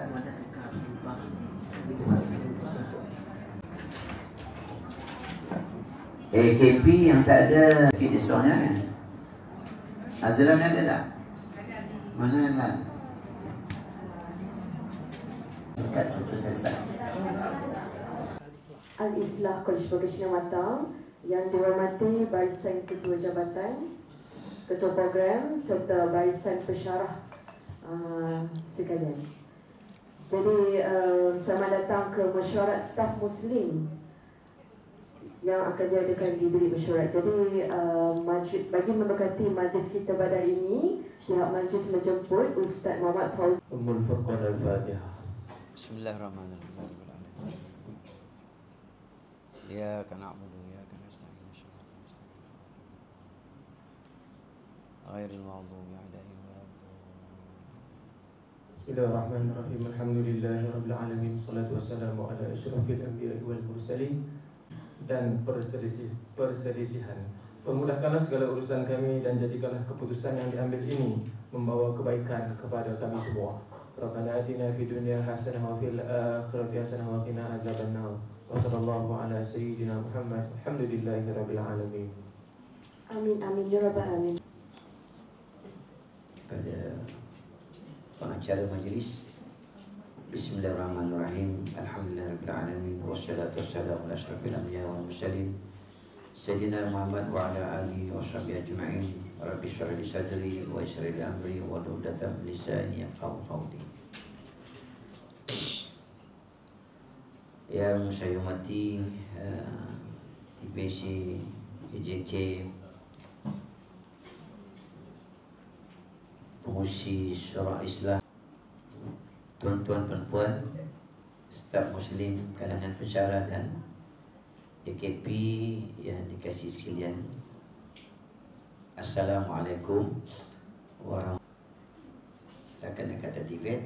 tak ada tukar penumpang. Jadi kita penumpang. AKP yang tak ada kisahnya kan? Azlan ada tak? Mana yang lain? Al-Islah College Vocational Matang yang dihormati Barisan Ketua Jabatan, Ketua Program serta Barisan Pensyarah sekalian. Jadi selamat datang ke mesyuarat staf Muslim yang akan diadakan di Bilik Mesyuarat. Jadi bagi memberkati majlis kita pada hari ini, pihak majlis menjemput Ustaz Muhammad Fauzi. Ummul Furqan Al-Fatihah. Bismillahirrahmanirrahim. Iyyaka na'budu wa iyyaka nasta'in. Ghairil maghdubi 'alaihim waladdallin. Bismillahirrahmanirrahim. Alhamdulillahirabbil alamin. Wassalatu wassalamu ala asyrafil anbiya'i wal mursalin. Dan perselisihan, permudahkanlah segala urusan kami dan jadikanlah keputusan yang diambil ini membawa kebaikan kepada kami semua. Rabbana atina fid dunya hasanah wa fil akhirati hasanah wa qina adzabannar. Wa sallallahu ala sayyidina Muhammad. Alhamdulillahirabbil alamin. Amin amin ya rabbal alamin. Pada pengacara majlis, Bismillahirrahmanirrahim. Alhamdulillahirabbil alamin. Wassalatu wassalamu ala asyrafil anbiya'i wal mursalin Sayyidina Muhammad wa ala alihi wa sahbihi ajma'in. Rabbi shrah li sadri wa yassir li amri wa hlul 'uqdatam min lisani yafqahu qawli. Yang saya hormati TPC, EJK, pengurusi Syurah Islam, tuan-tuan perempuan, staf Muslim, kalangan pensyarah dan AKP yang dikasihi sekalian. Assalamualaikum warahmatullahi wabarakatuh. Takkan nak kata Tibet?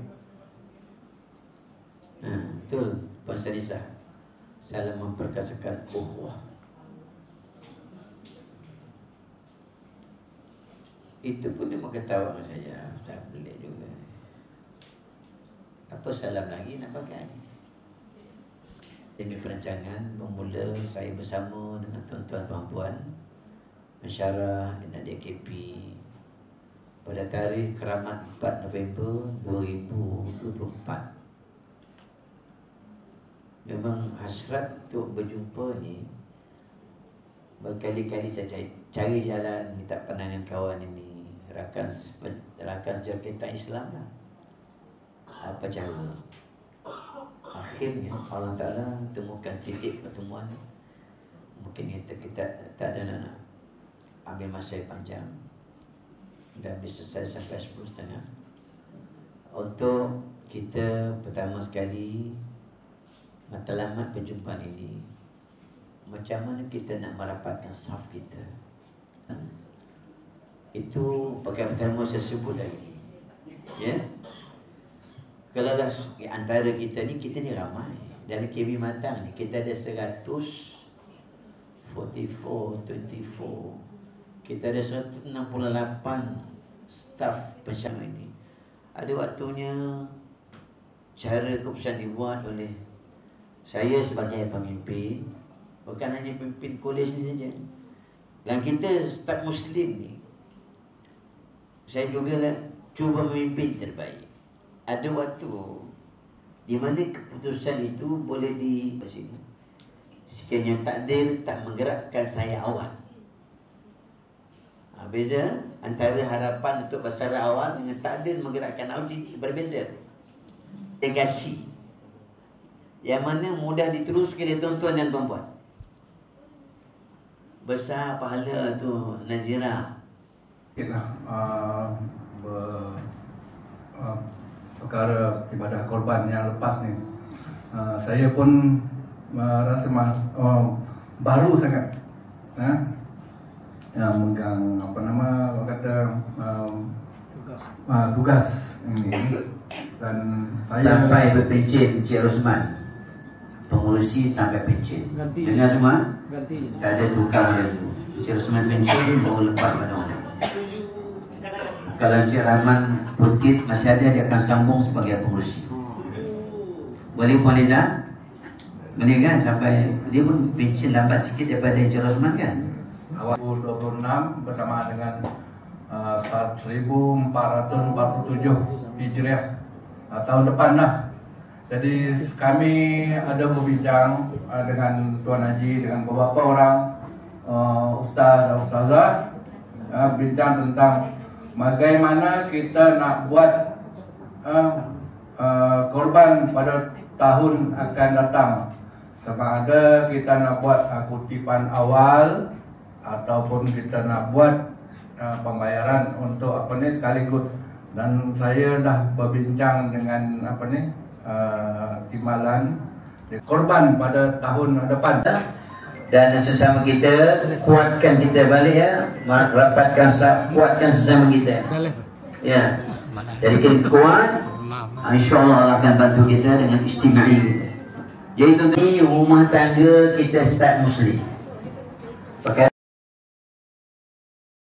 Betul, Puan Salisah. Salam memperkasakan ukhuwah. Itu pun dia mau ketawa dengan saya pelik juga. Apa salam lagi nak pakai? Demi perancangan bermula saya bersama dengan tuan-tuan puan-puan pensyarah dan DKP pada tarikh Keramat 4 November 2024. Memang hasrat untuk berjumpa ni berkali-kali saya cari jalan minta pandangan kawan ini, rakan sejarah Islam lah. Apa cara? Akhirnya Allah Ta'ala temukan titik pertemuan. Mungkin kita tak ada nak ambil masa yang panjang dan bisa selesai sampai 10:30 untuk kita pertama sekali matlamat perjumpaan ini, macam mana kita nak merapatkan saf kita. Itu pakai pertama saya sebut lagi, ya. Kalau dah antara kita ni ramai. Dalam KB Matang ni kita ada 144, kita ada 168 staf pensyarah ini. Ada waktunya cara keputusan dibuat oleh saya sebagai pemimpin, bukan hanya pemimpin kolej ni saja. Dan kita staf Muslim ni, saya juga cuba memimpin terbaik. Ada waktu di mana keputusan itu boleh di sini. Sekiranya takdir tak menggerakkan saya awal. Beza antara harapan untuk bersara awal dengan takdir menggerakkan awal berbeza. Legasi yang mana mudah diteruskan oleh tuan-tuan dan tuan-puan. Besar pahala tu Nazira. Perkara ibadah korban yang lepas ni, saya pun rasa baru sangat yang megang tugas ini. Dan sampai berpencen Encik Rosman, pengurusi sampai pencen. Dengar semua? Tak ada tukar lagi. Encik Rosman pencen baru lepas mana-mana. Kalau Encik Rahman Putih masih ada, dia akan sambung sebagai pengurusi. Boleh Liza? Boleh kan? Sampai dia pun pencen lambat sikit daripada Encik Rosman kan? Awal 2026 bersama dengan 1447 Hijriah tahun depan lah. Jadi kami ada berbincang dengan Tuan Haji, dengan beberapa orang ustaz dan ustazah, bincang tentang bagaimana kita nak buat korban pada tahun akan datang. Sama ada kita nak buat kutipan awal ataupun kita nak buat pembayaran untuk apa ni sekaligus. Dan saya dah berbincang dengan apa ni timbalan korban pada tahun depan. Dan sesama kita kuatkan kita balik ya, rapatkan, kuatkan sesama kita. Ya. Jadi kita kuat, insya-Allah Allah akan bantu kita dengan istimewa kita. Jadi ini rumah tangga kita start muslim. Pakai